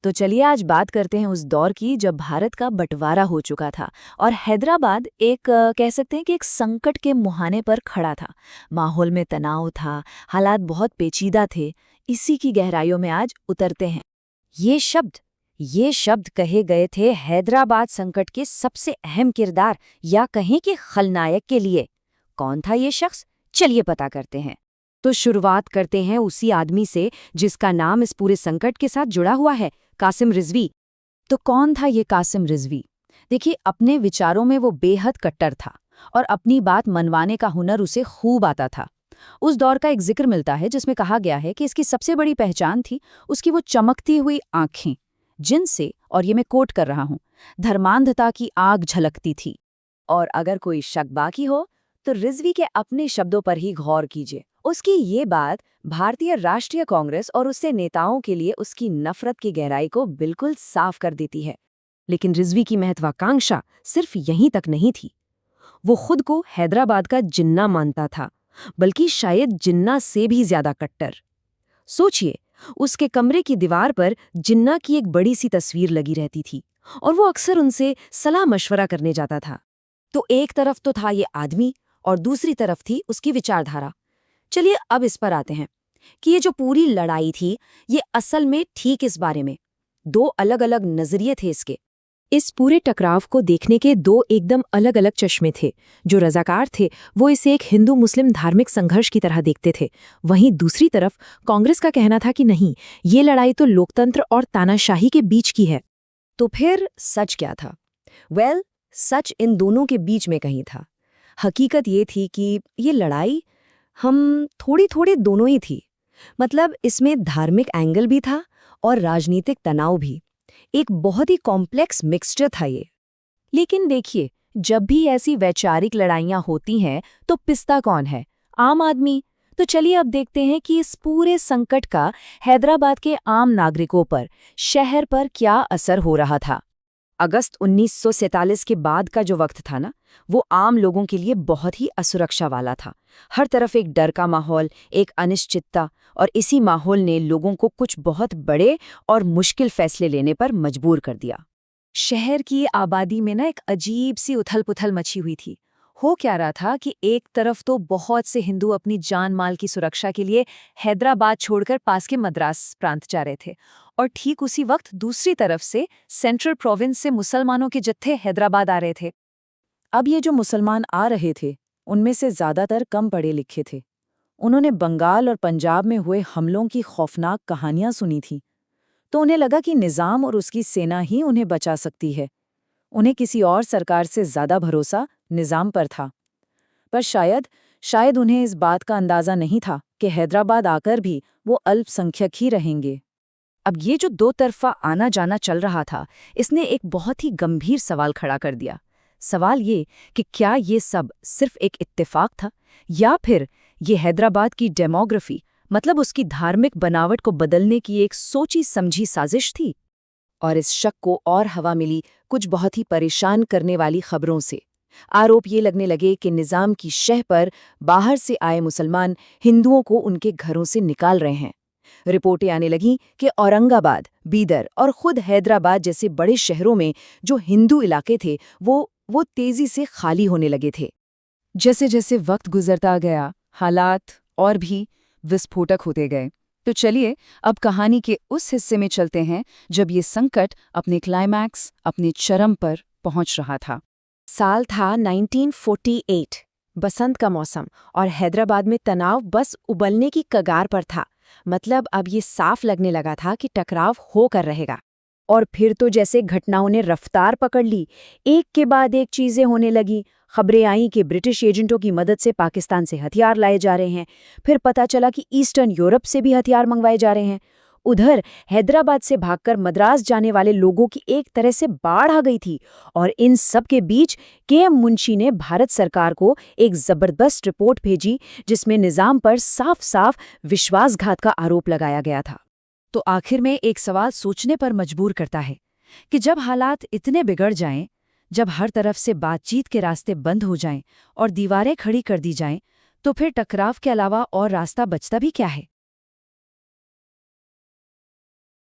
तो चलिए आज बात करते हैं उस दौर की जब भारत का बंटवारा हो चुका था और हैदराबाद एक कह सकते हैं कि एक संकट के मुहाने पर खड़ा था। माहौल में तनाव था, हालात बहुत पेचीदा थे। इसी की गहराइयों में आज उतरते हैं। ये शब्द ये शब्द कहे गए थे हैदराबाद संकट के सबसे अहम किरदार या कहें कि खलनायक के लिए। कौन था ये शख्स? चलिए पता करते हैं। तो शुरुआत करते हैं उसी आदमी से जिसका नाम इस पूरे संकट के साथ जुड़ा हुआ है, कासिम रिजवी। तो कौन था ये कासिम रिजवी? देखिए, अपने विचारों में वो बेहद कट्टर था और अपनी बात मनवाने का हुनर उसे खूब आता था। उस दौर का एक जिक्र मिलता है जिसमें कहा गया है कि इसकी सबसे बड़ी पहचान थी उसकी वो चमकती हुई आंखें, जिनसे, और ये मैं कोट कर रहा हूं, धर्मांधता की आग झलकती थी। और अगर कोई शक बाकी हो तो रिजवी के अपने शब्दों पर ही गौर कीजिए। उसकी ये बात भारतीय राष्ट्रीय कांग्रेस और उससे नेताओं के लिए उसकी नफरत की गहराई को बिल्कुल साफ कर देती है। लेकिन रिजवी की महत्वाकांक्षा सिर्फ यहीं तक नहीं थी। वो खुद को हैदराबाद का जिन्ना मानता था, बल्कि शायद जिन्ना से भी ज्यादा कट्टर। सोचिए, उसके कमरे की दीवार पर जिन्ना की एक बड़ी सी तस्वीर लगी रहती थी और वो अक्सर उनसे सलाह मशवरा करने जाता था। तो एक तरफ तो था ये आदमी और दूसरी तरफ थी उसकी विचारधारा। चलिए अब इस पर आते हैं कि ये जो पूरी लड़ाई थी, ये असल में ठीक इस बारे में। दो अलग अलग नजरिए थे इसके। इस पूरे टकराव को देखने के दो एकदम अलग अलग चश्मे थे। जो रजाकार थे वो इसे एक हिंदू मुस्लिम धार्मिक संघर्ष की तरह देखते थे। वहीं दूसरी तरफ कांग्रेस का कहना था कि नहीं, ये लड़ाई तो लोकतंत्र और तानाशाही के बीच की है। तो फिर सच क्या था? सच इन दोनों के बीच में कहीं था। हकीकत ये थी कि ये लड़ाई हम थोड़ी थोड़ी दोनों ही थी। मतलब इसमें धार्मिक एंगल भी था और राजनीतिक तनाव भी। एक बहुत ही कॉम्प्लेक्स मिक्सचर था ये। लेकिन देखिए, जब भी ऐसी वैचारिक लड़ाइयां होती हैं तो पिसता कौन है? आम आदमी। तो चलिए अब देखते हैं कि इस पूरे संकट का हैदराबाद के आम नागरिकों पर, शहर पर क्या असर हो रहा था। अगस्त 1947 के बाद का जो वक्त था ना, वो आम लोगों के लिए बहुत ही असुरक्षा वाला था। हर तरफ एक डर का माहौल, एक अनिश्चितता, और इसी माहौल ने लोगों को कुछ बहुत बड़े और मुश्किल फैसले लेने पर मजबूर कर दिया। शहर की आबादी में ना एक अजीब सी उथल-पुथल मची हुई थी। हो क्या रहा था कि एक तरफ तो बहुत से हिंदू अपनी जान माल की सुरक्षा के लिए हैदराबाद छोड़कर पास के मद्रास प्रांत जा रहे थे, और ठीक उसी वक्त दूसरी तरफ से सेंट्रल प्रोविंस से मुसलमानों के जत्थे हैदराबाद आ रहे थे। अब ये जो मुसलमान आ रहे थे, उनमें से ज्यादातर कम पढ़े लिखे थे। उन्होंने बंगाल और पंजाब में हुए हमलों की खौफनाक कहानियां सुनी थीं, तो उन्हें लगा कि निज़ाम और उसकी सेना ही उन्हें बचा सकती है। उन्हें किसी और सरकार से ज्यादा भरोसा निज़ाम पर था। पर शायद उन्हें इस बात का अंदाजा नहीं था कि हैदराबाद आकर भी वो अल्पसंख्यक ही रहेंगे। अब ये जो दो तरफा आना जाना चल रहा था, इसने एक बहुत ही गंभीर सवाल खड़ा कर दिया। सवाल ये कि क्या ये सब सिर्फ एक इत्तेफाक था, या फिर ये हैदराबाद की डेमोग्राफी, मतलब उसकी धार्मिक बनावट को बदलने की एक सोची समझी साजिश थी। और इस शक को और हवा मिली कुछ बहुत ही परेशान करने वाली खबरों से। आरोप ये लगने लगे कि निज़ाम की शह पर बाहर से आए मुसलमान हिंदुओं को उनके घरों से निकाल रहे हैं। रिपोर्टें आने लगीं कि औरंगाबाद, बीदर और खुद हैदराबाद जैसे बड़े शहरों में जो हिंदू इलाके थे वो तेजी से खाली होने लगे थे। जैसे जैसे वक्त गुजरता गया, हालात और भी विस्फोटक होते गए। तो चलिए अब कहानी के उस हिस्से में चलते हैं जब ये संकट अपने क्लाइमैक्स, अपने चरम पर पहुंच रहा था। साल था 1948, बसंत का मौसम, और हैदराबाद में तनाव बस उबलने की कगार पर था। मतलब अब ये साफ लगने लगा था कि टकराव होकर रहेगा। और फिर तो जैसे घटनाओं ने रफ्तार पकड़ ली, एक के बाद एक चीजें होने लगी। खबरें आईं कि ब्रिटिश एजेंटों की मदद से पाकिस्तान से हथियार लाए जा रहे हैं। फिर पता चला कि ईस्टर्न यूरोप से भी हथियार मंगवाए जा रहे हैं। उधर हैदराबाद से भागकर मद्रास जाने वाले लोगों की एक तरह से बाढ़ आ गई थी। और इन सब के बीच के.एम. मुंशी ने भारत सरकार को एक जबरदस्त रिपोर्ट भेजी जिसमें निजाम पर साफ साफ विश्वासघात का आरोप लगाया गया था। तो आखिर में एक सवाल सोचने पर मजबूर करता है कि जब हालात इतने बिगड़ जाएं, जब हर तरफ से बातचीत के रास्ते बंद हो जाएं और दीवारें खड़ी कर दी जाएं, तो फिर टकराव के अलावा और रास्ता बचता भी क्या है?